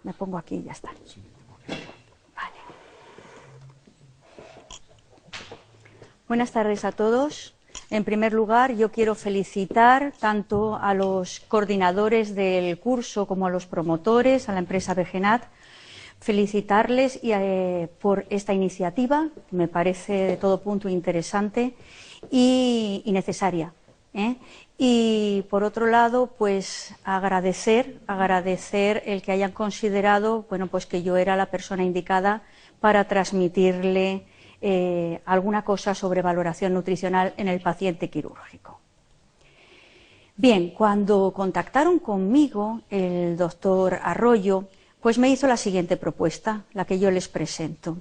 me pongo aquí y ya está. Vale. Buenas tardes a todos. En primer lugar, yo quiero felicitar tanto a los coordinadores del curso como a los promotores, a la empresa Begenat, felicitarles por esta iniciativa, que me parece de todo punto interesante y necesaria. Y por otro lado, pues agradecer el que hayan considerado, bueno, pues que yo era la persona indicada para transmitirle alguna cosa sobre valoración nutricional en el paciente quirúrgico. Bien, cuando contactaron conmigo el doctor Arroyo, pues me hizo la siguiente propuesta, la que yo les presento.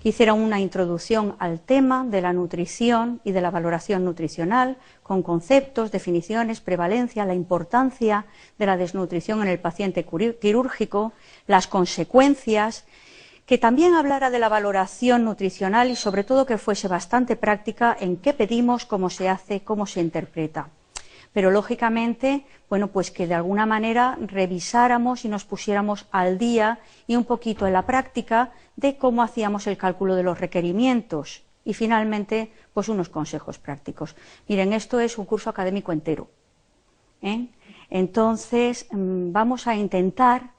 Que hiciera una introducción al tema de la nutrición y de la valoración nutricional, con conceptos, definiciones, prevalencia, la importancia de la desnutrición en el paciente quirúrgico, las consecuencias, que también hablara de la valoración nutricional y sobre todo que fuese bastante práctica en qué pedimos, cómo se hace, cómo se interpreta. Pero lógicamente, bueno, pues que de alguna manera revisáramos y nos pusiéramos al día y un poquito en la práctica de cómo hacíamos el cálculo de los requerimientos y finalmente pues unos consejos prácticos. Miren, esto es un curso académico entero, Entonces vamos a intentar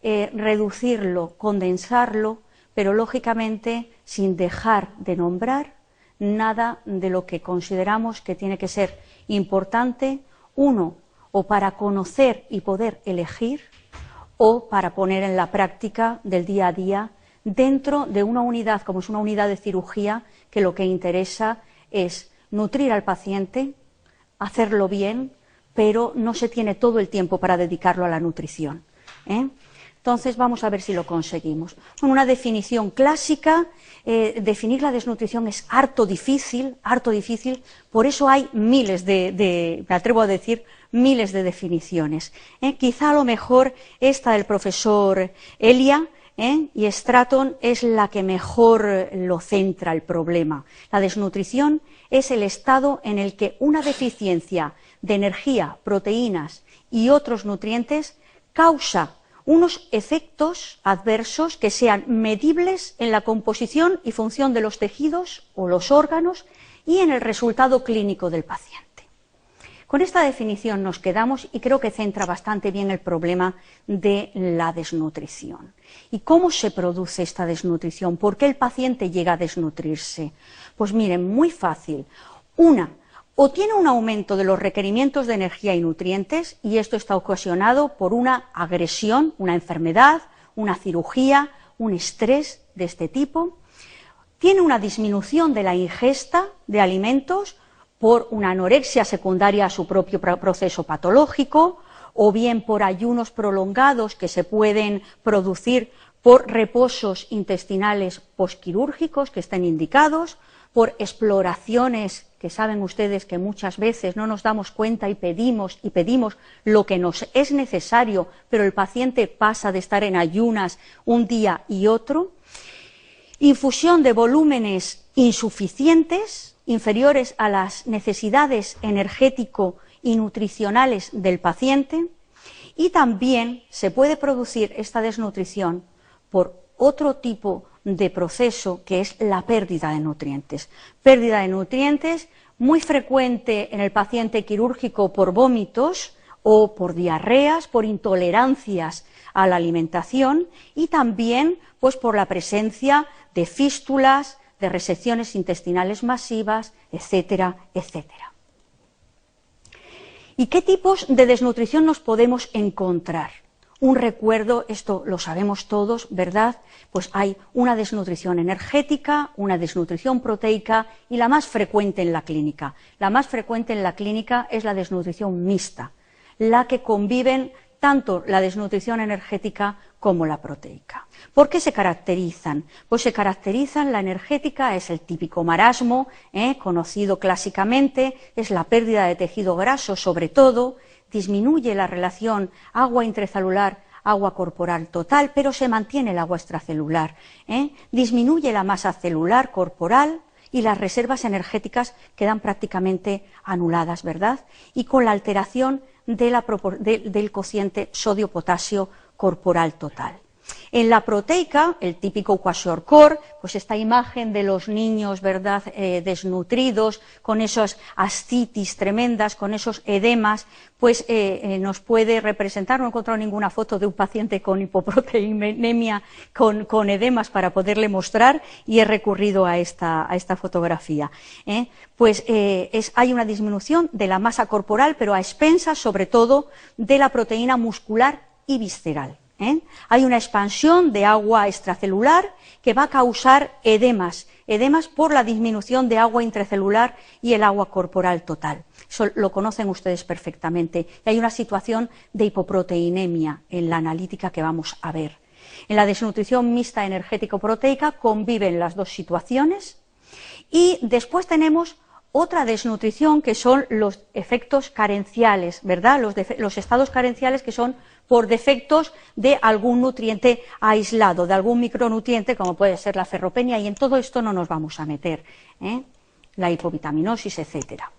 reducirlo, condensarlo, pero lógicamente sin dejar de nombrar nada de lo que consideramos que tiene que ser importante, uno, o para conocer y poder elegir, o para poner en la práctica del día a día dentro de una unidad, como es una unidad de cirugía, que lo que interesa es nutrir al paciente, hacerlo bien, pero no se tiene todo el tiempo para dedicarlo a la nutrición. Entonces vamos a ver si lo conseguimos. Con una definición clásica, definir la desnutrición es harto difícil, por eso hay miles me atrevo a decir, miles de definiciones. Quizá a lo mejor esta del profesor Elia y Stratton es la que mejor lo centra el problema. La desnutrición es el estado en el que una deficiencia de energía, proteínas y otros nutrientes causa unos efectos adversos que sean medibles en la composición y función de los tejidos o los órganos y en el resultado clínico del paciente. Con esta definición nos quedamos y creo que centra bastante bien el problema de la desnutrición. ¿Y cómo se produce esta desnutrición? ¿Por qué el paciente llega a desnutrirse? Pues miren, muy fácil. O tiene un aumento de los requerimientos de energía y nutrientes, y esto está ocasionado por una agresión, una enfermedad, una cirugía, un estrés de este tipo. Tiene una disminución de la ingesta de alimentos por una anorexia secundaria a su propio proceso patológico, o bien por ayunos prolongados que se pueden producir por reposos intestinales posquirúrgicos que estén indicados, por exploraciones que saben ustedes que muchas veces no nos damos cuenta y pedimos lo que nos es necesario, pero el paciente pasa de estar en ayunas un día y otro. Infusión de volúmenes insuficientes, inferiores a las necesidades energético y nutricionales del paciente, y también se puede producir esta desnutrición por otro tipo de proceso que es la pérdida de nutrientes. Pérdida de nutrientes muy frecuente en el paciente quirúrgico por vómitos o por diarreas, por intolerancias a la alimentación y también pues por la presencia de fístulas, de resecciones intestinales masivas, etcétera, etcétera. ¿Y qué tipos de desnutrición nos podemos encontrar? Un recuerdo, esto lo sabemos todos, ¿verdad? Pues hay una desnutrición energética, una desnutrición proteica y la más frecuente en la clínica. La más frecuente en la clínica es la desnutrición mixta, la que conviven tanto la desnutrición energética como la proteica. ¿Por qué se caracterizan? Pues se caracterizan, la energética es el típico marasmo, conocido clásicamente, es la pérdida de tejido graso sobre todo, disminuye la relación agua intracelular, agua corporal total, pero se mantiene el agua extracelular, disminuye la masa celular corporal y las reservas energéticas quedan prácticamente anuladas, ¿verdad? Y con la alteración del cociente sodio-potasio corporal total. En la proteica, el típico kwashiorkor, pues esta imagen de los niños, ¿verdad?, desnutridos, con esas ascitis tremendas, con esos edemas, pues nos puede representar. No he encontrado ninguna foto de un paciente con hipoproteinemia con edemas para poderle mostrar y he recurrido a esta fotografía. Pues hay una disminución de la masa corporal, pero a expensas, sobre todo, de la proteína muscular y visceral. Hay una expansión de agua extracelular que va a causar edemas por la disminución de agua intracelular y el agua corporal total. Eso lo conocen ustedes perfectamente. Y hay una situación de hipoproteinemia en la analítica que vamos a ver. En la desnutrición mixta energético-proteica conviven las dos situaciones y después tenemos otra desnutrición que son los efectos carenciales, ¿verdad? Los estados carenciales que son por defectos de algún nutriente aislado, de algún micronutriente como puede ser la ferropenia, y en todo esto no nos vamos a meter, la hipovitaminosis, etcétera.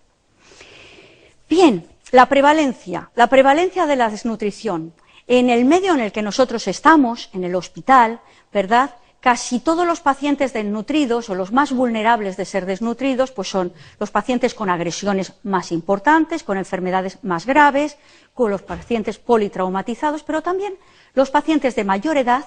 Bien, la prevalencia de la desnutrición. En el medio en el que nosotros estamos, en el hospital, ¿verdad?, casi todos los pacientes desnutridos o los más vulnerables de ser desnutridos pues son los pacientes con agresiones más importantes, con enfermedades más graves, con los pacientes politraumatizados, pero también los pacientes de mayor edad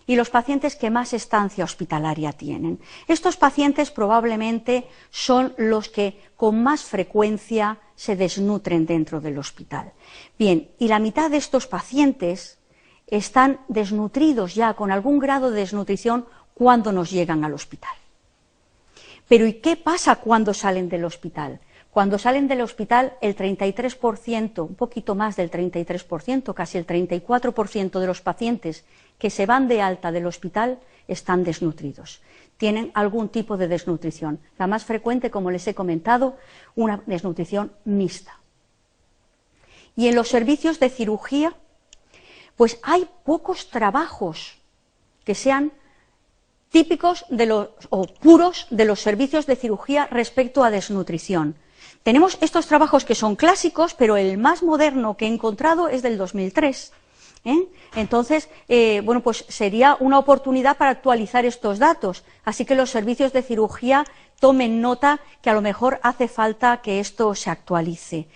y los pacientes que más estancia hospitalaria tienen. Estos pacientes probablemente son los que con más frecuencia se desnutren dentro del hospital. Bien, y la mitad de estos pacientes están desnutridos ya, con algún grado de desnutrición, cuando nos llegan al hospital. Pero ¿y qué pasa cuando salen del hospital? Cuando salen del hospital, el 33%, un poquito más del 33%, casi el 34% de los pacientes que se van de alta del hospital están desnutridos. Tienen algún tipo de desnutrición. La más frecuente, como les he comentado, una desnutrición mixta. Y en los servicios de cirugía, pues hay pocos trabajos que sean típicos o puros de los servicios de cirugía respecto a desnutrición. Tenemos estos trabajos que son clásicos, pero el más moderno que he encontrado es del 2003. Entonces, bueno, pues sería una oportunidad para actualizar estos datos. Así que los servicios de cirugía tomen nota que a lo mejor hace falta que esto se actualice.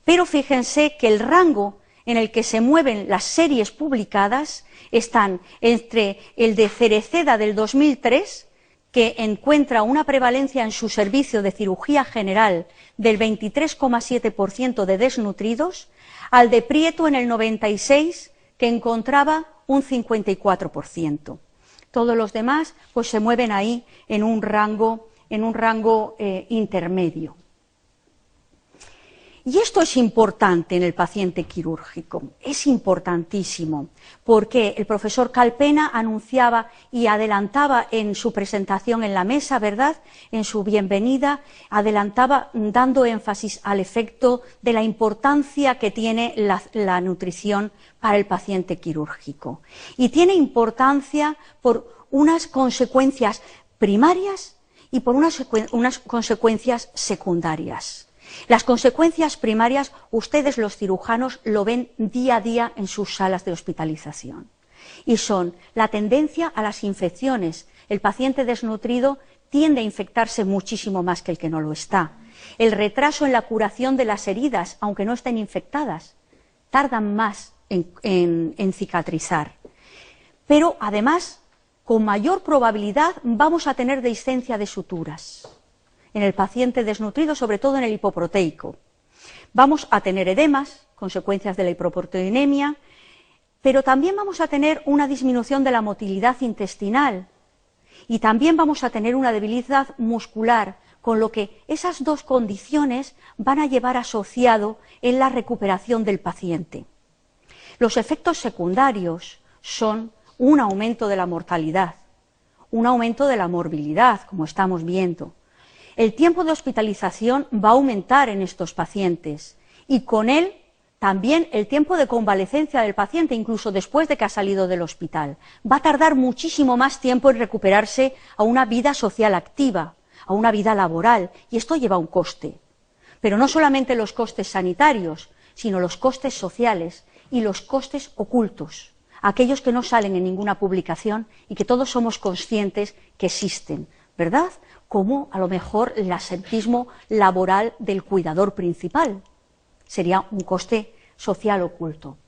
Pero fíjense que el rango en el que se mueven las series publicadas están entre el de Cereceda del 2003, que encuentra una prevalencia en su servicio de cirugía general del 23,7% de desnutridos, al de Prieto en el 96, que encontraba un 54%. Todos los demás pues se mueven ahí en un rango intermedio. Y esto es importante en el paciente quirúrgico, es importantísimo, porque el profesor Calpena anunciaba y adelantaba en su presentación en la mesa, ¿verdad?, en su bienvenida, adelantaba dando énfasis al efecto de la importancia que tiene la nutrición para el paciente quirúrgico. Y tiene importancia por unas consecuencias primarias y por unas consecuencias secundarias. Las consecuencias primarias, ustedes los cirujanos lo ven día a día en sus salas de hospitalización. Y son la tendencia a las infecciones. El paciente desnutrido tiende a infectarse muchísimo más que el que no lo está. El retraso en la curación de las heridas, aunque no estén infectadas, tardan más en cicatrizar. Pero además, con mayor probabilidad vamos a tener dehiscencia de suturas en el paciente desnutrido, sobre todo en el hipoproteico. Vamos a tener edemas, consecuencias de la hipoproteinemia, pero también vamos a tener una disminución de la motilidad intestinal y también vamos a tener una debilidad muscular, con lo que esas dos condiciones van a llevar asociado en la recuperación del paciente. Los efectos secundarios son un aumento de la mortalidad, un aumento de la morbilidad, como estamos viendo. El tiempo de hospitalización va a aumentar en estos pacientes y con él también el tiempo de convalecencia del paciente, incluso después de que ha salido del hospital. Va a tardar muchísimo más tiempo en recuperarse a una vida social activa, a una vida laboral, y esto lleva un coste. Pero no solamente los costes sanitarios, sino los costes sociales y los costes ocultos. aquellos que no salen en ninguna publicación y que todos somos conscientes que existen, ¿verdad? Como a lo mejor el absentismo laboral del cuidador principal. Sería un coste social oculto.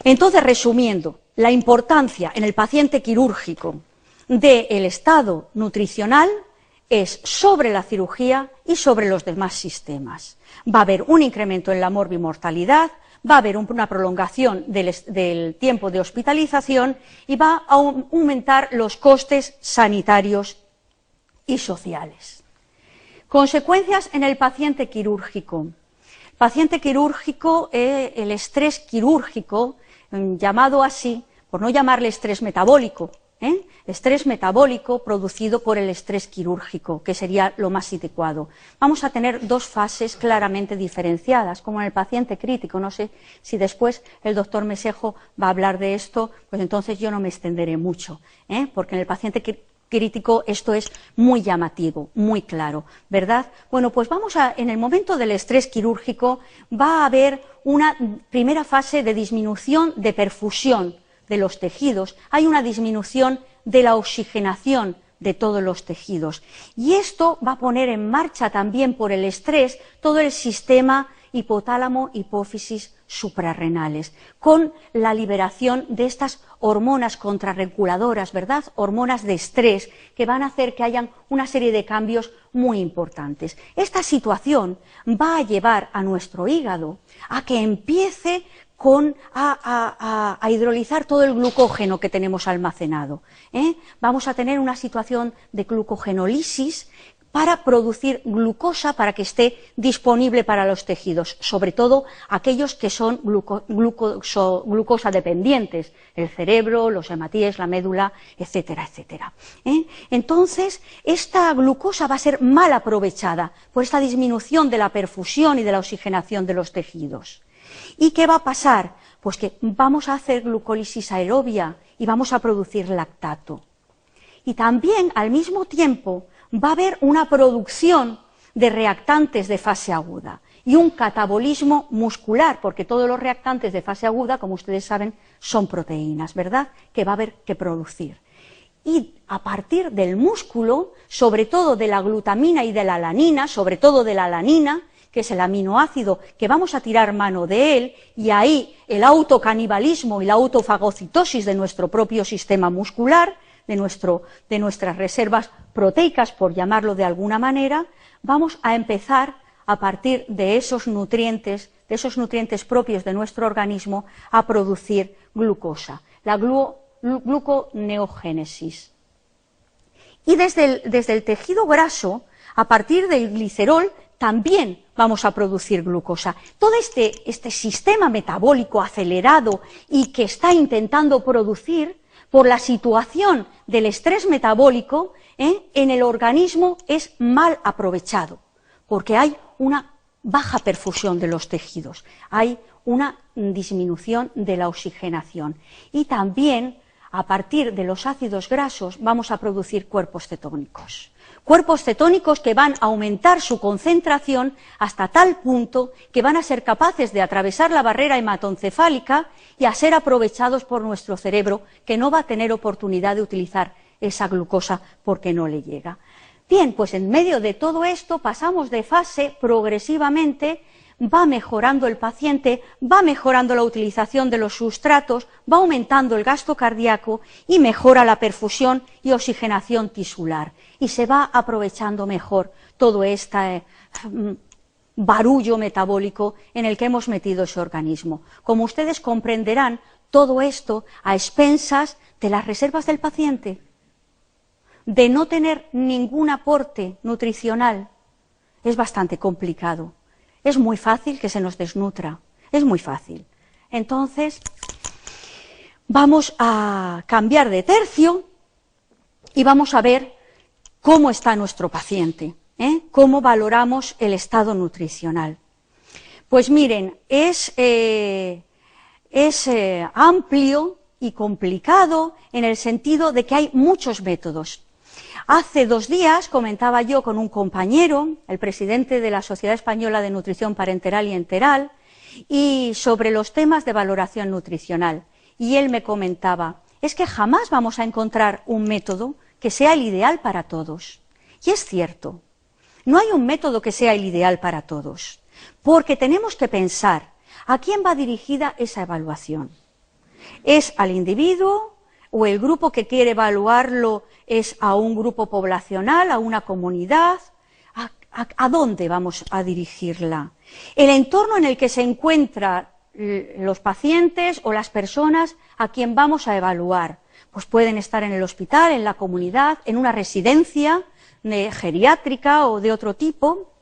Entonces, resumiendo, la importancia en el paciente quirúrgico del estado nutricional es sobre la cirugía y sobre los demás sistemas. Va a haber un incremento en la morbimortalidad, va a haber una prolongación del tiempo de hospitalización y va a aumentar los costes sanitarios y sociales. Consecuencias en el paciente quirúrgico. Paciente quirúrgico, el estrés quirúrgico, llamado así, por no llamarle estrés metabólico, estrés metabólico producido por el estrés quirúrgico, que sería lo más adecuado. Vamos a tener dos fases claramente diferenciadas, como en el paciente crítico. No sé si después el doctor Mesejo va a hablar de esto, pues entonces yo no me extenderé mucho, porque en el paciente crítico esto es muy llamativo, muy claro, ¿verdad? Bueno, pues en el momento del estrés quirúrgico va a haber una primera fase de disminución de perfusión de los tejidos, hay una disminución de la oxigenación de todos los tejidos. Y esto va a poner en marcha también por el estrés todo el sistema hipotálamo, hipófisis, suprarrenales, con la liberación de estas hormonas contrarreguladoras, ¿verdad? Hormonas de estrés que van a hacer que hayan una serie de cambios muy importantes. Esta situación va a llevar a nuestro hígado a que empiece a hidrolizar todo el glucógeno que tenemos almacenado. Vamos a tener una situación de glucogenólisis para producir glucosa para que esté disponible para los tejidos, sobre todo aquellos que son glucosa dependientes, el cerebro, los hematíes, la médula, etcétera, etcétera. Entonces, esta glucosa va a ser mal aprovechada por esta disminución de la perfusión y de la oxigenación de los tejidos. ¿Y qué va a pasar? Pues que vamos a hacer glucólisis aerobia y vamos a producir lactato. Y también, al mismo tiempo, va a haber una producción de reactantes de fase aguda y un catabolismo muscular, porque todos los reactantes de fase aguda, como ustedes saben, son proteínas, ¿verdad?, que va a haber que producir. Y a partir del músculo, sobre todo de la glutamina y de la alanina, sobre todo de la alanina, que es el aminoácido que vamos a tirar mano de él, y ahí el autocanibalismo y la autofagocitosis de nuestro propio sistema muscular, de nuestras reservas proteicas, por llamarlo de alguna manera, vamos a empezar a partir de esos nutrientes propios de nuestro organismo, a producir glucosa, la gluconeogénesis. Y desde el tejido graso, a partir del glicerol, también vamos a producir glucosa. Todo este sistema metabólico acelerado y que está intentando producir, por la situación del estrés metabólico, en el organismo es mal aprovechado, porque hay una baja perfusión de los tejidos, hay una disminución de la oxigenación. Y también, a partir de los ácidos grasos, vamos a producir cuerpos cetónicos. Cuerpos cetónicos que van a aumentar su concentración hasta tal punto que van a ser capaces de atravesar la barrera hematoencefálica y a ser aprovechados por nuestro cerebro, que no va a tener oportunidad de utilizar esa glucosa porque no le llega. Bien, pues en medio de todo esto pasamos de fase progresivamente, va mejorando el paciente, va mejorando la utilización de los sustratos, va aumentando el gasto cardíaco y mejora la perfusión y oxigenación tisular. Y se va aprovechando mejor todo este barullo metabólico en el que hemos metido ese organismo. Como ustedes comprenderán, todo esto a expensas de las reservas del paciente, de no tener ningún aporte nutricional. Es bastante complicado. Es muy fácil que se nos desnutra, es muy fácil. Entonces, vamos a cambiar de tercio y vamos a ver cómo está nuestro paciente, cómo valoramos el estado nutricional. Pues miren, es amplio y complicado en el sentido de que hay muchos métodos. Hace 2 días comentaba yo con un compañero, el presidente de la Sociedad Española de Nutrición Parenteral y Enteral, y sobre los temas de valoración nutricional. y él me comentaba, es que jamás vamos a encontrar un método que sea el ideal para todos. Y es cierto, no hay un método que sea el ideal para todos, porque tenemos que pensar a quién va dirigida esa evaluación. ¿Es al individuo o el grupo que quiere evaluarlo es a un grupo poblacional, a una comunidad? ¿A dónde vamos a dirigirla? El entorno en el que se encuentran los pacientes o las personas a quien vamos a evaluar, pues pueden estar en el hospital, en la comunidad, en una residencia geriátrica o de otro tipo,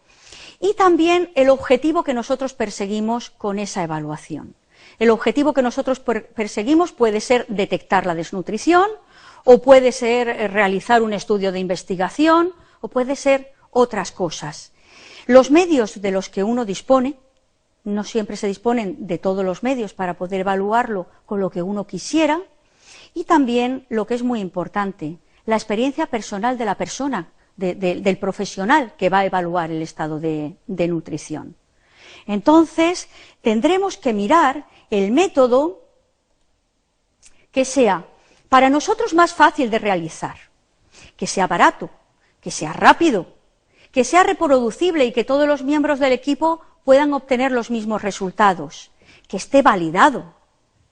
y también el objetivo que nosotros perseguimos con esa evaluación. El objetivo que nosotros perseguimos puede ser detectar la desnutrición, o puede ser realizar un estudio de investigación, o puede ser otras cosas. Los medios de los que uno dispone, no siempre se disponen de todos los medios para poder evaluarlo con lo que uno quisiera, y también, lo que es muy importante, la experiencia personal de la persona, del profesional que va a evaluar el estado de nutrición. Entonces, tendremos que mirar el método que sea para nosotros más fácil de realizar, que sea barato, que sea rápido, que sea reproducible y que todos los miembros del equipo puedan obtener los mismos resultados, que esté validado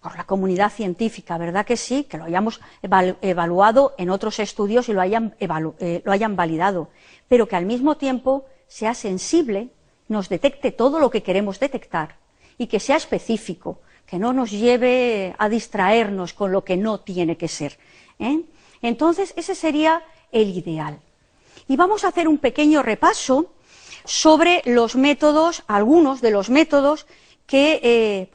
por la comunidad científica, ¿verdad que sí? Que lo hayamos evaluado en otros estudios y lo hayan validado, pero que al mismo tiempo sea sensible, nos detecte todo lo que queremos detectar y que sea específico, que no nos lleve a distraernos con lo que no tiene que ser, ¿eh? Entonces, ese sería el ideal. Y vamos a hacer un pequeño repaso sobre los métodos, algunos de los métodos que,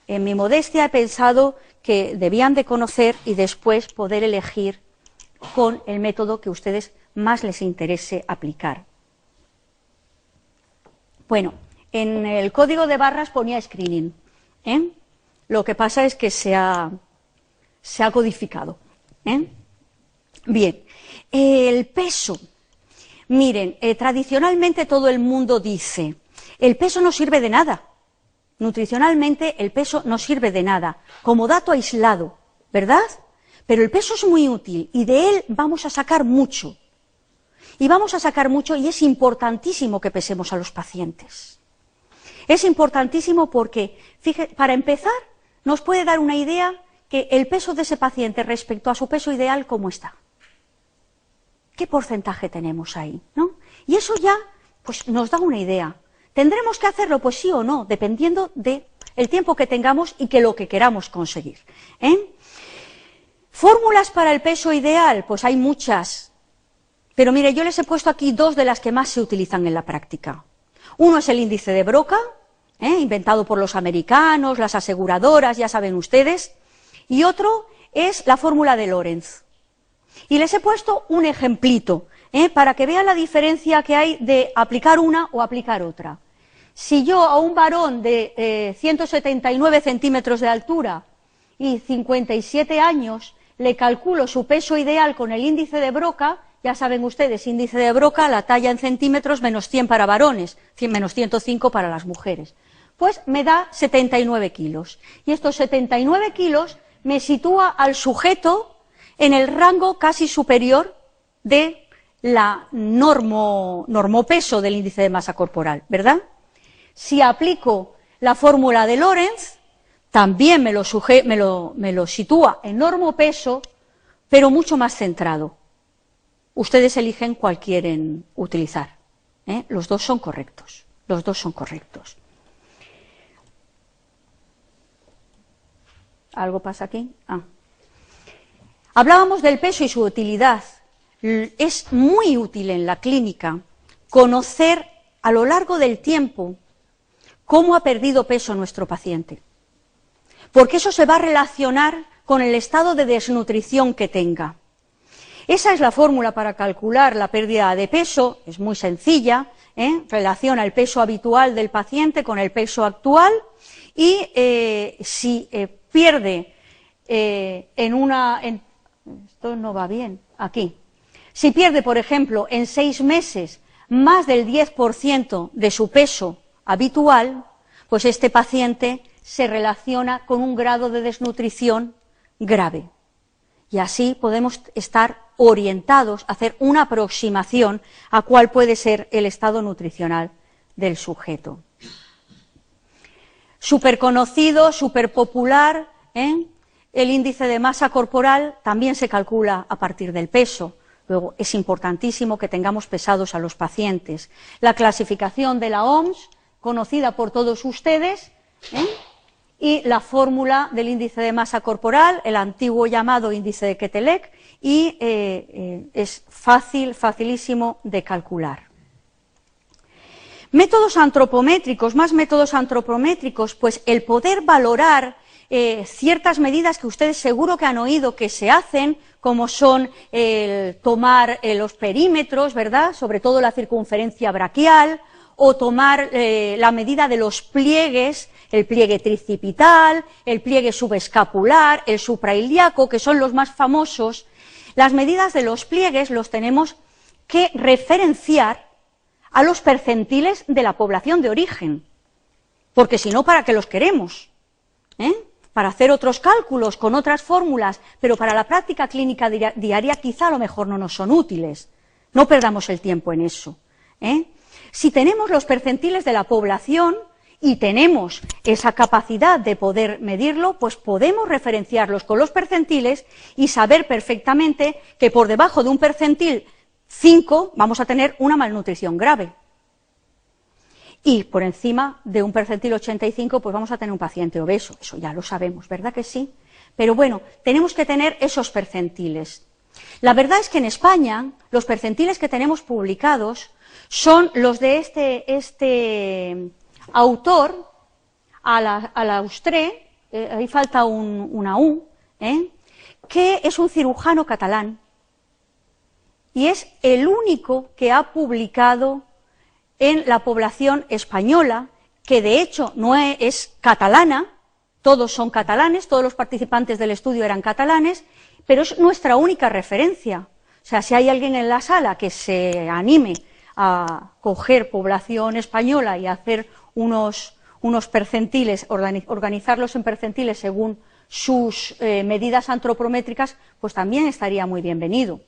en mi modestia he pensado que debían de conocer y después poder elegir con el método que a ustedes más les interese aplicar. Bueno, en el código de barras ponía screening, ¿eh? Lo que pasa es que se ha codificado, ¿eh? Bien, el peso. Miren, tradicionalmente todo el mundo dice, el peso no sirve de nada. Nutricionalmente el peso no sirve de nada, como dato aislado, ¿verdad? Pero el peso es muy útil y de él vamos a sacar mucho. Y vamos a sacar mucho y es importantísimo que pesemos a los pacientes. Es importantísimo porque, fíjate, para empezar, nos puede dar una idea que el peso de ese paciente respecto a su peso ideal, ¿cómo está? ¿Qué porcentaje tenemos ahí, no? Y eso ya, pues, nos da una idea. ¿Tendremos que hacerlo? Pues sí o no, dependiendo del tiempo que tengamos y que lo que queramos conseguir, ¿eh? ¿Fórmulas para el peso ideal? Pues hay muchas. Pero mire, yo les he puesto aquí dos de las que más se utilizan en la práctica. Uno es el índice de Broca, inventado por los americanos, las aseguradoras, ya saben ustedes. Y otro es la fórmula de Lorenz. Y les he puesto un ejemplito, para que vean la diferencia que hay de aplicar una o aplicar otra. Si yo a un varón de 179 centímetros de altura y 57 años le calculo su peso ideal con el índice de Broca, ya saben ustedes, índice de Broca, la talla en centímetros, menos 100 para varones, menos 105 para las mujeres. Pues me da 79 kilos. Y estos 79 kilos me sitúa al sujeto en el rango casi superior de la normopeso del índice de masa corporal, ¿verdad? Si aplico la fórmula de Lorenz, también me lo sitúa en normopeso, pero mucho más centrado. Ustedes eligen cuál quieren utilizar, ¿eh? Los dos son correctos, los dos son correctos. ¿Algo pasa aquí? Hablábamos del peso y su utilidad. Es muy útil en la clínica conocer a lo largo del tiempo cómo ha perdido peso nuestro paciente, porque eso se va a relacionar con el estado de desnutrición que tenga. Esa es la fórmula para calcular la pérdida de peso, es muy sencilla, relaciona el peso habitual del paciente con el peso actual y si pierde esto no va bien, aquí. Si pierde, por ejemplo, en 6 meses más del 10% de su peso habitual, pues este paciente se relaciona con un grado de desnutrición grave. Y así podemos estar orientados a hacer una aproximación a cuál puede ser el estado nutricional del sujeto. Súper conocido, súper popular, el índice de masa corporal también se calcula a partir del peso. Luego, es importantísimo que tengamos pesados a los pacientes. La clasificación de la OMS, conocida por todos ustedes, y la fórmula del índice de masa corporal, el antiguo llamado índice de Quetelet, y es facilísimo de calcular. Métodos antropométricos, más métodos antropométricos, pues el poder valorar ciertas medidas que ustedes seguro que han oído que se hacen, como son tomar los perímetros, ¿verdad?, sobre todo la circunferencia braquial, o tomar la medida de los pliegues, el pliegue tricipital, el pliegue subescapular, el suprailíaco, que son los más famosos. Las medidas de los pliegues los tenemos que referenciar a los percentiles de la población de origen, porque si no, ¿para qué los queremos? Para hacer otros cálculos con otras fórmulas, pero para la práctica clínica diaria quizá a lo mejor no nos son útiles. No perdamos el tiempo en eso. Si tenemos los percentiles de la población y tenemos esa capacidad de poder medirlo, pues podemos referenciarlos con los percentiles y saber perfectamente que por debajo de un percentil 5 vamos a tener una malnutrición grave. Y por encima de un percentil 85 pues vamos a tener un paciente obeso. Eso ya lo sabemos, ¿verdad que sí? Pero bueno, tenemos que tener esos percentiles. La verdad es que en España los percentiles que tenemos publicados son los de este autor, Alaustre, ahí falta una U, que es un cirujano catalán y es el único que ha publicado en la población española, que de hecho no es catalana, todos son catalanes, todos los participantes del estudio eran catalanes, pero es nuestra única referencia. O sea, si hay alguien en la sala que se anime a coger población española y hacer unos percentiles, organizarlos en percentiles según sus medidas antropométricas, pues también estaría muy bienvenido.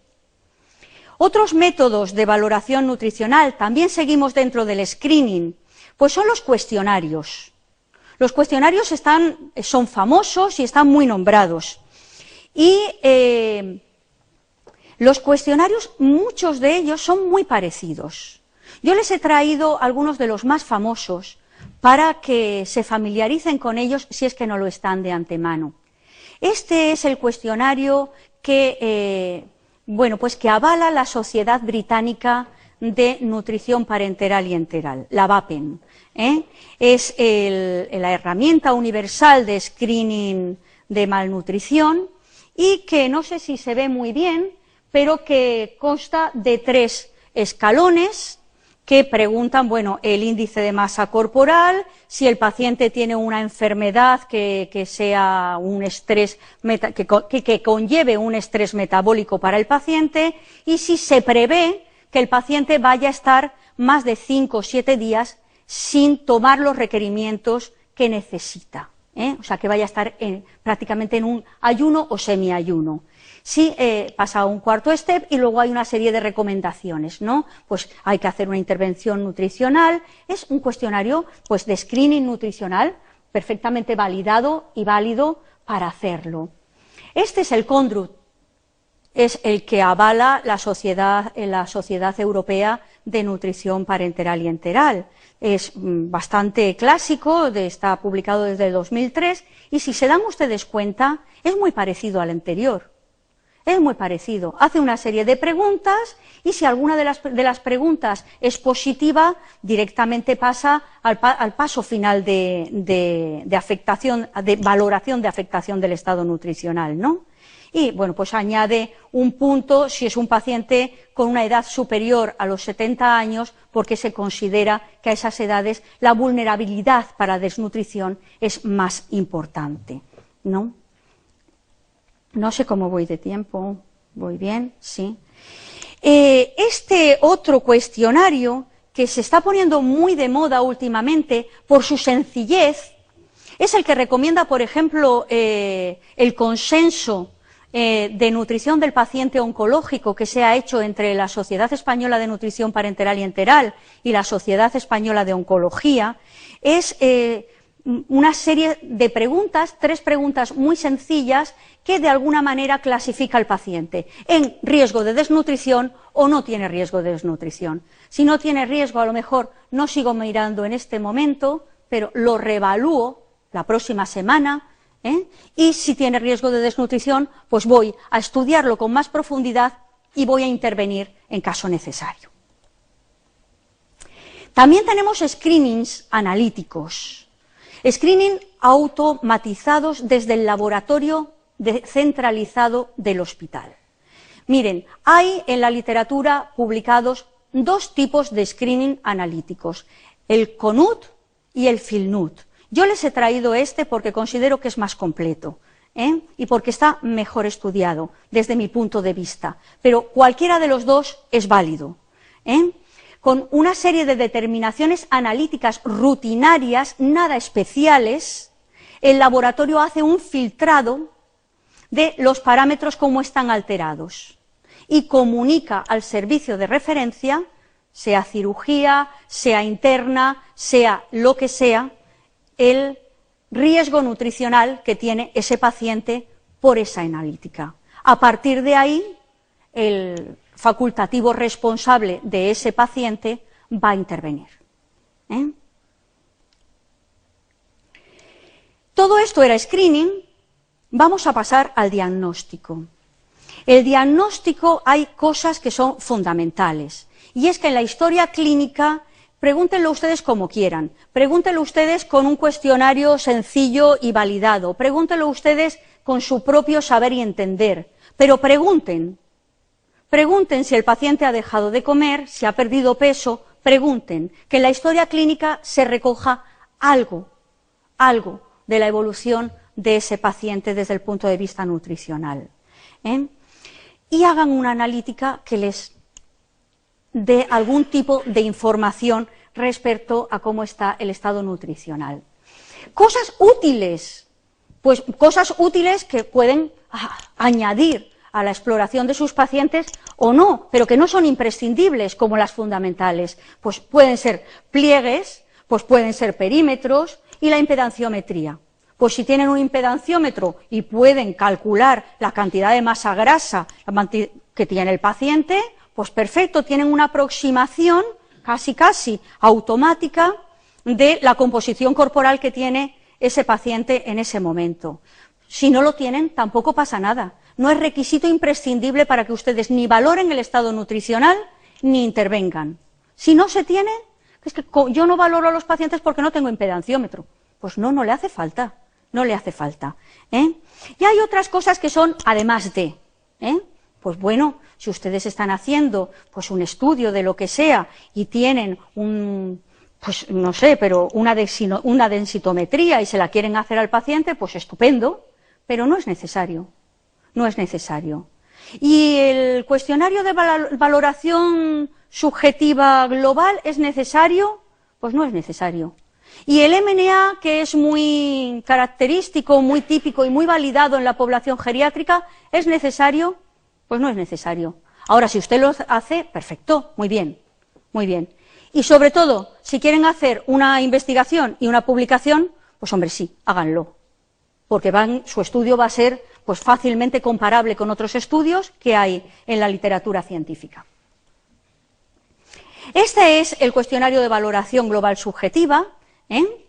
Otros métodos de valoración nutricional, también seguimos dentro del screening, pues son los cuestionarios. Los cuestionarios son famosos y están muy nombrados. Y los cuestionarios, muchos de ellos son muy parecidos. Yo les he traído algunos de los más famosos para que se familiaricen con ellos si es que no lo están de antemano. Este es el cuestionario que que avala la Sociedad Británica de Nutrición Parenteral y Enteral, la VAPEN. Es la herramienta universal de screening de malnutrición y que no sé si se ve muy bien, pero que consta de 3 escalones que preguntan, el índice de masa corporal, si el paciente tiene una enfermedad que sea un estrés, que conlleve un estrés metabólico para el paciente, y si se prevé que el paciente vaya a estar más de 5 o 7 días sin tomar los requerimientos que necesita, o sea, que vaya a estar prácticamente en un ayuno o semiayuno. Sí, pasa a un cuarto step y luego hay una serie de recomendaciones, ¿no? Pues hay que hacer una intervención nutricional, es un cuestionario de screening nutricional perfectamente validado y válido para hacerlo. Este es el CONDRUT, es el que avala la Sociedad Europea de Nutrición Parenteral y Enteral. Es bastante clásico, está publicado desde el 2003 y si se dan ustedes cuenta es muy parecido al anterior. Es muy parecido, hace una serie de preguntas y si alguna de las preguntas es positiva, directamente pasa al paso final de valoración de afectación del estado nutricional, ¿no? Y pues añade un punto si es un paciente con una edad superior a los 70 años, porque se considera que a esas edades la vulnerabilidad para desnutrición es más importante, ¿no? No sé cómo voy de tiempo, ¿voy bien? Sí. Este otro cuestionario que se está poniendo muy de moda últimamente por su sencillez, Es el que recomienda, por ejemplo, el consenso de nutrición del paciente oncológico que se ha hecho entre la Sociedad Española de Nutrición Parenteral y Enteral y la Sociedad Española de Oncología. Es una serie de preguntas, 3 preguntas muy sencillas que de alguna manera clasifica al paciente en riesgo de desnutrición o no tiene riesgo de desnutrición. Si no tiene riesgo, a lo mejor no sigo mirando en este momento, pero lo reevalúo la próxima semana, y si tiene riesgo de desnutrición, pues voy a estudiarlo con más profundidad y voy a intervenir en caso necesario. También tenemos screenings analíticos, screening automatizados desde el laboratorio centralizado del hospital. Miren, hay en la literatura publicados 2 tipos de screening analíticos, el CONUT y el FILNUT. Yo les he traído este porque considero que es más completo, y porque está mejor estudiado desde mi punto de vista, pero cualquiera de los 2 es válido, con una serie de determinaciones analíticas rutinarias, nada especiales. El laboratorio hace un filtrado de los parámetros como están alterados y comunica al servicio de referencia, sea cirugía, sea interna, sea lo que sea, el riesgo nutricional que tiene ese paciente por esa analítica. A partir de ahí, el facultativo responsable de ese paciente va a intervenir. Todo esto era screening. Vamos a pasar al diagnóstico. El diagnóstico, hay cosas que son fundamentales, y es que en la historia clínica, pregúntenlo ustedes como quieran, pregúntenlo ustedes con un cuestionario sencillo y validado, pregúntenlo ustedes con su propio saber y entender, pero pregunten si el paciente ha dejado de comer, si ha perdido peso, pregunten, que en la historia clínica se recoja algo de la evolución de ese paciente desde el punto de vista nutricional. Y hagan una analítica que les de algún tipo de información respecto a cómo está el estado nutricional. Cosas útiles, pues cosas útiles que pueden añadir a la exploración de sus pacientes o no, pero que no son imprescindibles como las fundamentales. Pues pueden ser pliegues, pues pueden ser perímetros y la impedanciometría. Pues si tienen un impedanciómetro y pueden calcular la cantidad de masa grasa que tiene el paciente, pues perfecto, tienen una aproximación casi automática de la composición corporal que tiene ese paciente en ese momento. Si no lo tienen, tampoco pasa nada. No es requisito imprescindible para que ustedes ni valoren el estado nutricional ni intervengan. Si no se tiene, es que yo no valoro a los pacientes porque no tengo impedanciómetro. Pues no le hace falta, no le hace falta. Y hay otras cosas que son además de, pues bueno, si ustedes están haciendo pues un estudio de lo que sea y tienen pues no sé, pero una densitometría y se la quieren hacer al paciente, pues estupendo, pero no es necesario, no es necesario. ¿Y el cuestionario de valoración subjetiva global es necesario? Pues no es necesario. ¿Y el MNA, que es muy característico, muy típico y muy validado en la población geriátrica, es necesario? Pues no es necesario. Ahora, si usted lo hace, perfecto, muy bien, muy bien. Y sobre todo, si quieren hacer una investigación y una publicación, pues hombre, sí, háganlo, porque su estudio va a ser pues fácilmente comparable con otros estudios que hay en la literatura científica. Este es el cuestionario de valoración global subjetiva,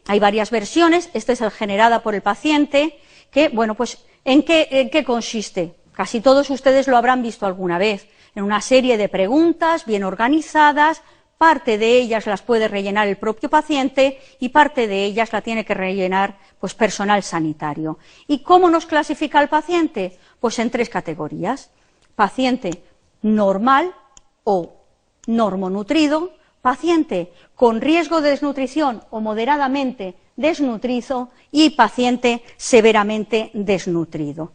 hay varias versiones, esta es el generada por el paciente, que, bueno, pues, ¿en qué consiste? Casi todos ustedes lo habrán visto alguna vez, en una serie de preguntas bien organizadas, parte de ellas las puede rellenar el propio paciente y parte de ellas la tiene que rellenar pues personal sanitario. ¿Y cómo nos clasifica el paciente? Pues en 3 categorías: paciente normal o normonutrido, paciente con riesgo de desnutrición o moderadamente desnutrido y paciente severamente desnutrido.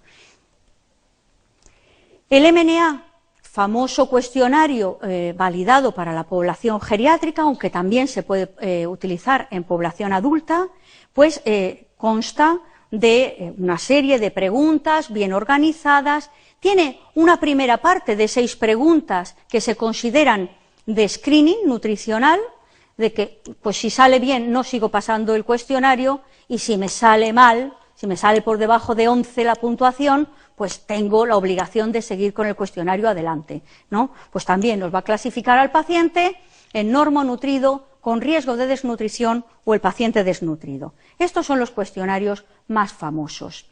El MNA, famoso cuestionario validado para la población geriátrica, aunque también se puede utilizar en población adulta, pues consta de una serie de preguntas bien organizadas. Tiene una primera parte de 6 preguntas que se consideran de screening nutricional, de que pues si sale bien no sigo pasando el cuestionario, y si me sale mal, si me sale por debajo de 11 la puntuación, pues tengo la obligación de seguir con el cuestionario adelante, ¿no? Pues también nos va a clasificar al paciente en normonutrido, con riesgo de desnutrición o el paciente desnutrido. Estos son los cuestionarios más famosos.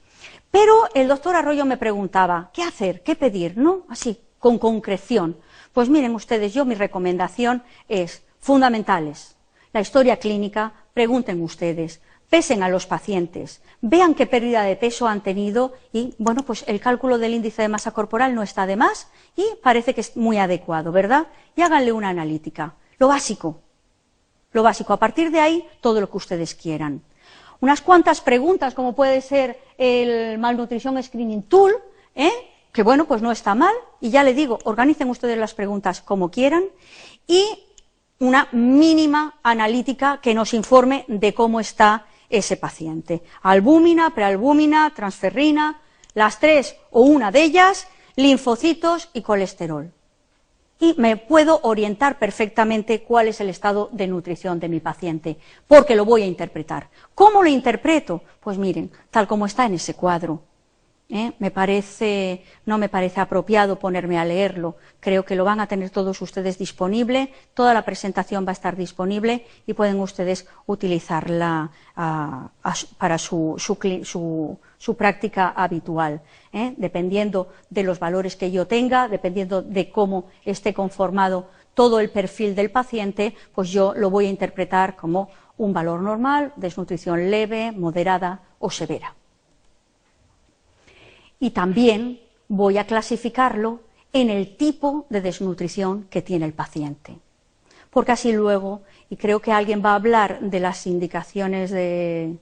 Pero el doctor Arroyo me preguntaba, ¿qué hacer? ¿Qué pedir? ¿No? Así, con concreción. Pues miren ustedes, mi recomendación es fundamentales. La historia clínica, pregunten ustedes, pesen a los pacientes, vean qué pérdida de peso han tenido y, bueno, pues el cálculo del índice de masa corporal no está de más y parece que es muy adecuado, ¿verdad? Y háganle una analítica. Lo básico, a partir de ahí, todo lo que ustedes quieran. Unas cuantas preguntas, como puede ser el Malnutrition Screening Tool, que bueno, pues no está mal, y ya le digo, organicen ustedes las preguntas como quieran, y una mínima analítica que nos informe de cómo está ese paciente. Albúmina, prealbúmina, transferrina, las 3 o una de ellas, linfocitos y colesterol. Y me puedo orientar perfectamente cuál es el estado de nutrición de mi paciente, porque lo voy a interpretar. ¿Cómo lo interpreto? Pues miren, tal como está en ese cuadro. No me parece apropiado ponerme a leerlo. Creo que lo van a tener todos ustedes disponible, toda la presentación va a estar disponible y pueden ustedes utilizarla para su práctica habitual. Dependiendo de los valores que yo tenga, dependiendo de cómo esté conformado todo el perfil del paciente, pues yo lo voy a interpretar como un valor normal, desnutrición leve, moderada o severa. Y también voy a clasificarlo en el tipo de desnutrición que tiene el paciente. Porque así luego, y creo que alguien va a hablar de las indicaciones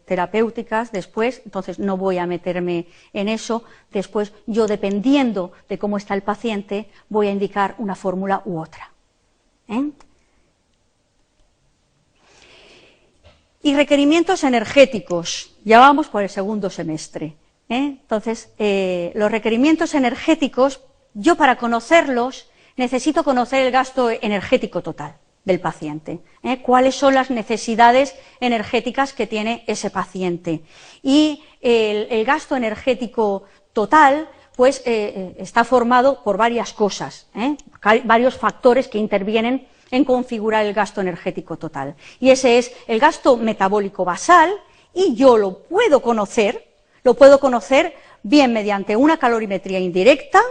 terapéuticas después, entonces no voy a meterme en eso, después yo, dependiendo de cómo está el paciente, voy a indicar una fórmula u otra. Y requerimientos energéticos, ya vamos por el segundo semestre. Entonces, los requerimientos energéticos, yo para conocerlos necesito conocer el gasto energético total del paciente, cuáles son las necesidades energéticas que tiene ese paciente. Y el gasto energético total, pues está formado por varias cosas, varios factores que intervienen en configurar el gasto energético total. Y ese es el gasto metabólico basal, y yo lo puedo conocer bien mediante una calorimetría indirecta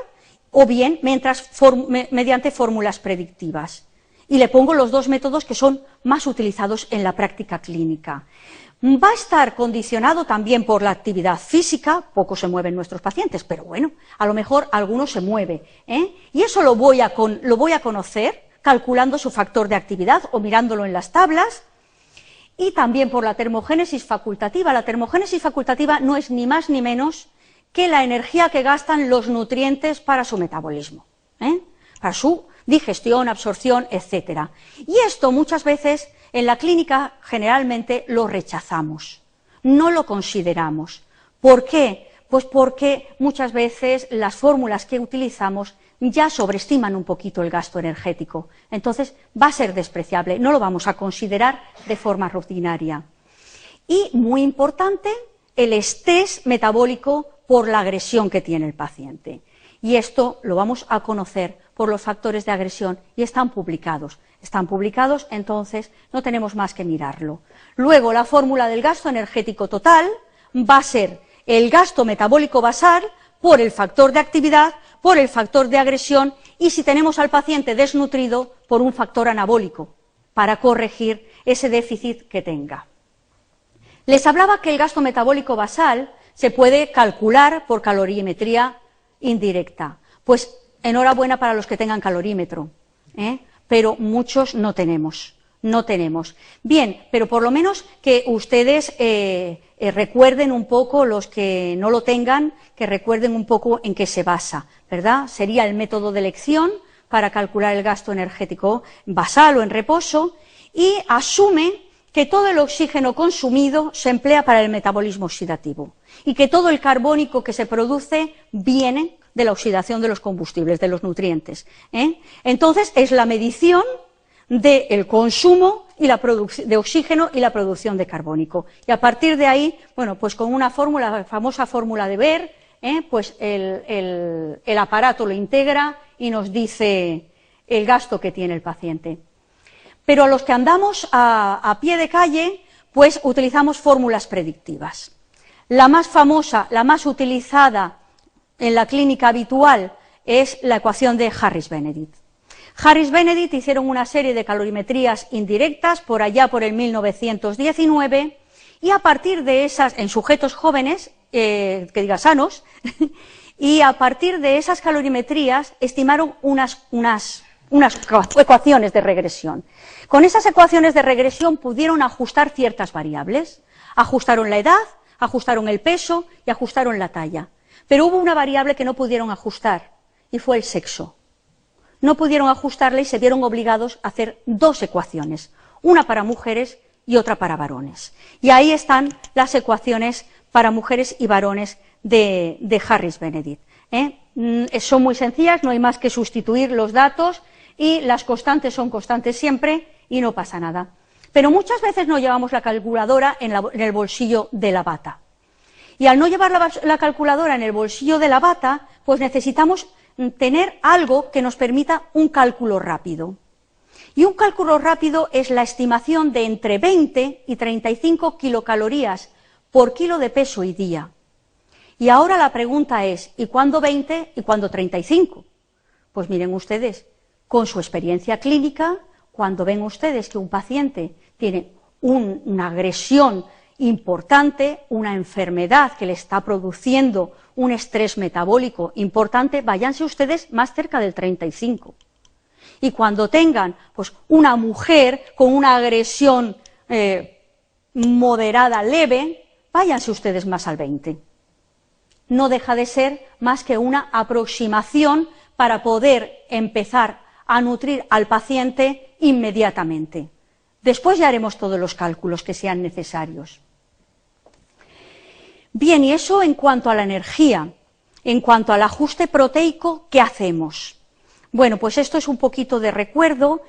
o bien mediante fórmulas predictivas. Y le pongo los 2 métodos que son más utilizados en la práctica clínica. Va a estar condicionado también por la actividad física, poco se mueven nuestros pacientes, pero bueno, a lo mejor alguno se mueve, y eso lo voy a conocer calculando su factor de actividad o mirándolo en las tablas. Y también por la termogénesis facultativa. La termogénesis facultativa no es ni más ni menos que la energía que gastan los nutrientes para su metabolismo, para su digestión, absorción, etc. Y esto muchas veces en la clínica generalmente lo rechazamos, no lo consideramos. ¿Por qué? Pues porque muchas veces las fórmulas que utilizamos ya sobreestiman un poquito el gasto energético, entonces va a ser despreciable, no lo vamos a considerar de forma rutinaria. Y, muy importante, el estrés metabólico por la agresión que tiene el paciente. Y esto lo vamos a conocer por los factores de agresión y están publicados, entonces no tenemos más que mirarlo. Luego, la fórmula del gasto energético total va a ser el gasto metabólico basal por el factor de actividad, por el factor de agresión, y si tenemos al paciente desnutrido, por un factor anabólico, para corregir ese déficit que tenga. Les hablaba que el gasto metabólico basal se puede calcular por calorimetría indirecta. Pues enhorabuena para los que tengan calorímetro, pero muchos no tenemos. Bien, pero por lo menos que ustedes recuerden un poco, los que no lo tengan, que recuerden un poco en qué se basa, ¿verdad? Sería el método de elección para calcular el gasto energético basal o en reposo, y asume que todo el oxígeno consumido se emplea para el metabolismo oxidativo y que todo el carbónico que se produce viene de la oxidación de los combustibles, de los nutrientes. Entonces, es la medición del consumo de oxígeno y la producción de carbónico. Y a partir de ahí, bueno, pues con una fórmula, la famosa fórmula de Beer, pues el aparato lo integra y nos dice el gasto que tiene el paciente. Pero los que andamos a pie de calle, pues utilizamos fórmulas predictivas. La más famosa, la más utilizada en la clínica habitual es la ecuación de Harris-Benedict. Harris-Benedict hicieron una serie de calorimetrías indirectas por allá por el 1919 y a partir de esas, en sujetos jóvenes, sanos, y a partir de esas calorimetrías estimaron unas ecuaciones de regresión. Con esas ecuaciones de regresión pudieron ajustar ciertas variables. Ajustaron la edad, ajustaron el peso y ajustaron la talla. Pero hubo una variable que no pudieron ajustar y fue el sexo. No pudieron ajustarla y se vieron obligados a hacer dos ecuaciones, una para mujeres y otra para varones. Y ahí están las ecuaciones para mujeres y varones de Harris-Benedict. Son muy sencillas, no hay más que sustituir los datos y las constantes son constantes siempre y no pasa nada. Pero muchas veces no llevamos la calculadora en el bolsillo de la bata. Y al no llevar la calculadora en el bolsillo de la bata, pues necesitamos tener algo que nos permita un cálculo rápido. Y un cálculo rápido es la estimación de entre 20 y 35 kilocalorías por kilo de peso y día. Y ahora la pregunta es, ¿y cuándo 20 y cuándo 35? Pues miren ustedes, con su experiencia clínica, cuando ven ustedes que un paciente tiene una agresión importante, una enfermedad que le está produciendo un estrés metabólico importante, váyanse ustedes más cerca del 35. Y cuando tengan pues una mujer con una agresión moderada, leve, váyanse ustedes más al 20. No deja de ser más que una aproximación para poder empezar a nutrir al paciente inmediatamente. Después ya haremos todos los cálculos que sean necesarios. Bien, y eso en cuanto a la energía. En cuanto al ajuste proteico, ¿qué hacemos? Bueno, pues esto es un poquito de recuerdo,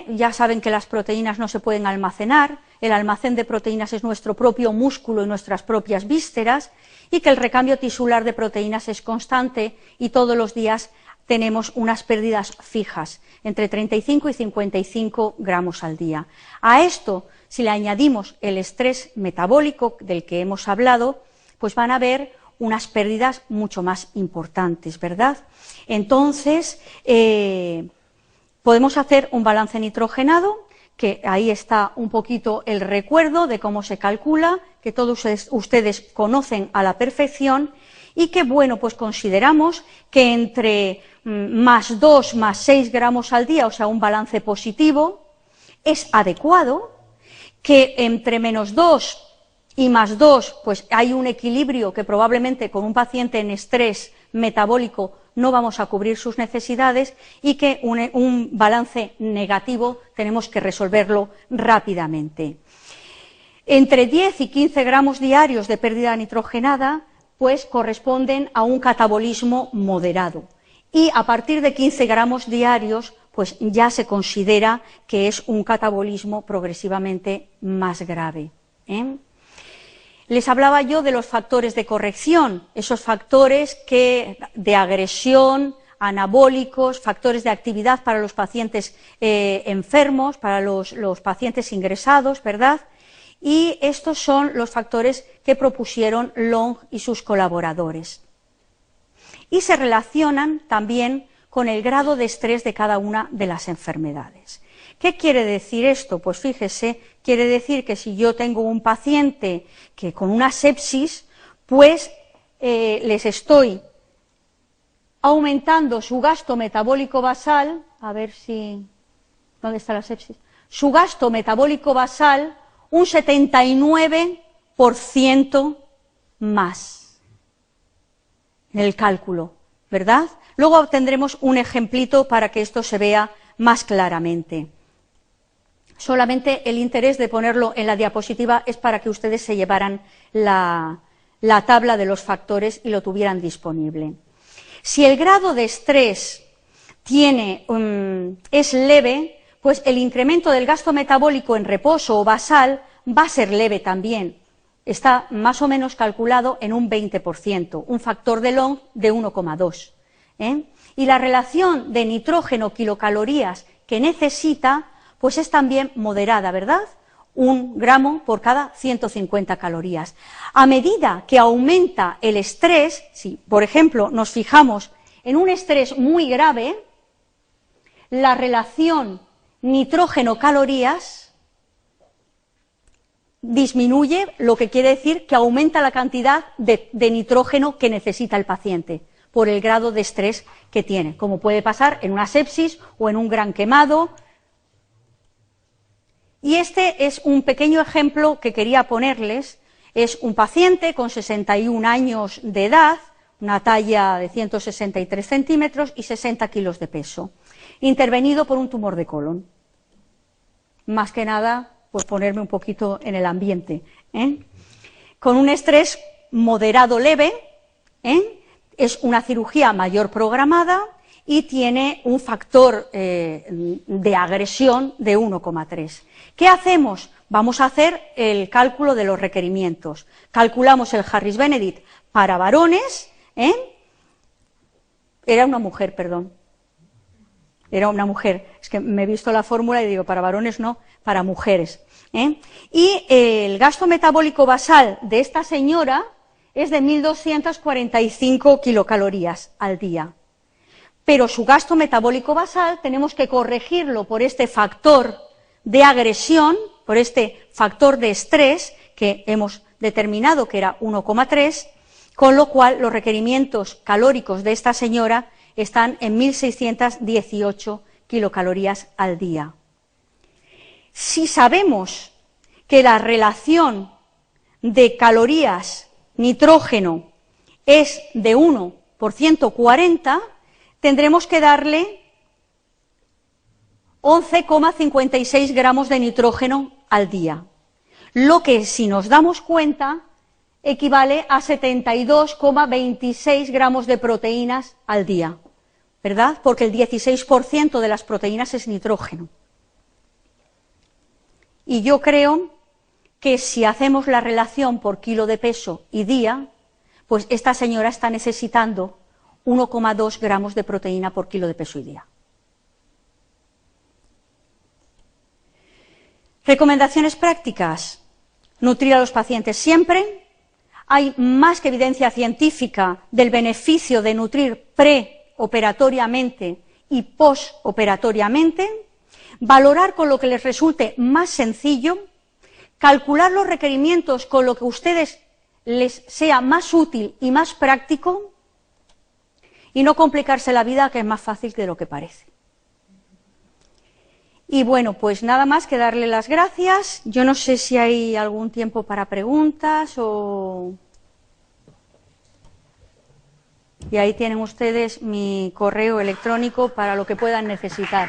ya saben que las proteínas no se pueden almacenar, el almacén de proteínas es nuestro propio músculo y nuestras propias vísceras, y que el recambio tisular de proteínas es constante y todos los días tenemos unas pérdidas fijas, entre 35 y 55 gramos al día. A esto, si le añadimos el estrés metabólico del que hemos hablado, pues van a ver unas pérdidas mucho más importantes, ¿verdad? Entonces, podemos hacer un balance nitrogenado, que ahí está un poquito el recuerdo de cómo se calcula, que todos ustedes conocen a la perfección, y que, bueno, pues consideramos que entre más 2 más 6 gramos al día, o sea, un balance positivo, es adecuado, que entre menos 2 y más 2, pues hay un equilibrio que probablemente con un paciente en estrés metabólico no vamos a cubrir sus necesidades y que un balance negativo tenemos que resolverlo rápidamente. Entre 10 y 15 gramos diarios de pérdida nitrogenada, pues corresponden a un catabolismo moderado. Y a partir de 15 gramos diarios, pues ya se considera que es un catabolismo progresivamente más grave. Les hablaba yo de los factores de corrección, esos factores de agresión, anabólicos, factores de actividad para los pacientes enfermos, para los pacientes ingresados, ¿verdad? Y estos son los factores que propusieron Long y sus colaboradores. Y se relacionan también con el grado de estrés de cada una de las enfermedades. ¿Qué quiere decir esto? Pues fíjese, quiere decir que si yo tengo un paciente que con una sepsis, pues les estoy aumentando su gasto metabólico basal, a ver si, ¿dónde está la sepsis? Su gasto metabólico basal un 79% más en el cálculo, ¿verdad? Luego obtendremos un ejemplito para que esto se vea más claramente. Solamente el interés de ponerlo en la diapositiva es para que ustedes se llevaran la tabla de los factores y lo tuvieran disponible. Si el grado de estrés es leve, pues el incremento del gasto metabólico en reposo o basal va a ser leve también. Está más o menos calculado en un 20%, un factor de Long de 1,2. Y la relación de nitrógeno kilocalorías que necesita, pues es también moderada, ¿verdad? 1 gramo por cada 150 calorías. A medida que aumenta el estrés, si por ejemplo nos fijamos en un estrés muy grave, la relación nitrógeno-calorías disminuye, lo que quiere decir que aumenta la cantidad de nitrógeno que necesita el paciente por el grado de estrés que tiene, como puede pasar en una sepsis o en un gran quemado. Y este es un pequeño ejemplo que quería ponerles. Es un paciente con 61 años de edad, una talla de 163 centímetros y 60 kilos de peso, intervenido por un tumor de colon. Más que nada, pues ponerme un poquito en el ambiente, con un estrés moderado leve, es una cirugía mayor programada y tiene un factor de agresión de 1,3. ¿Qué hacemos? Vamos a hacer el cálculo de los requerimientos. Calculamos el Harris-Benedict para varones, era una mujer, es que me he visto la fórmula y digo, para varones no, para mujeres. Y el gasto metabólico basal de esta señora es de 1.245 kilocalorías al día. Pero su gasto metabólico basal tenemos que corregirlo por este factor de agresión, por este factor de estrés que hemos determinado que era 1,3, con lo cual los requerimientos calóricos de esta señora están en 1.618 kilocalorías al día. Si sabemos que la relación de calorías nitrógeno es de 1 por 140, tendremos que darle 11,56 gramos de nitrógeno al día, lo que, si nos damos cuenta, equivale a 72,26 gramos de proteínas al día, ¿verdad? Porque el 16% de las proteínas es nitrógeno. Y yo creo que si hacemos la relación por kilo de peso y día, pues esta señora está necesitando 1,2 gramos de proteína por kilo de peso y día. Recomendaciones prácticas. Nutrir a los pacientes siempre. Hay más que evidencia científica del beneficio de nutrir preoperatoriamente y postoperatoriamente. Valorar con lo que les resulte más sencillo. Calcular los requerimientos con lo que a ustedes les sea más útil y más práctico. Y no complicarse la vida, que es más fácil de lo que parece. Y bueno, pues nada más que darle las gracias. Yo no sé si hay algún tiempo para preguntas o... Y ahí tienen ustedes mi correo electrónico para lo que puedan necesitar.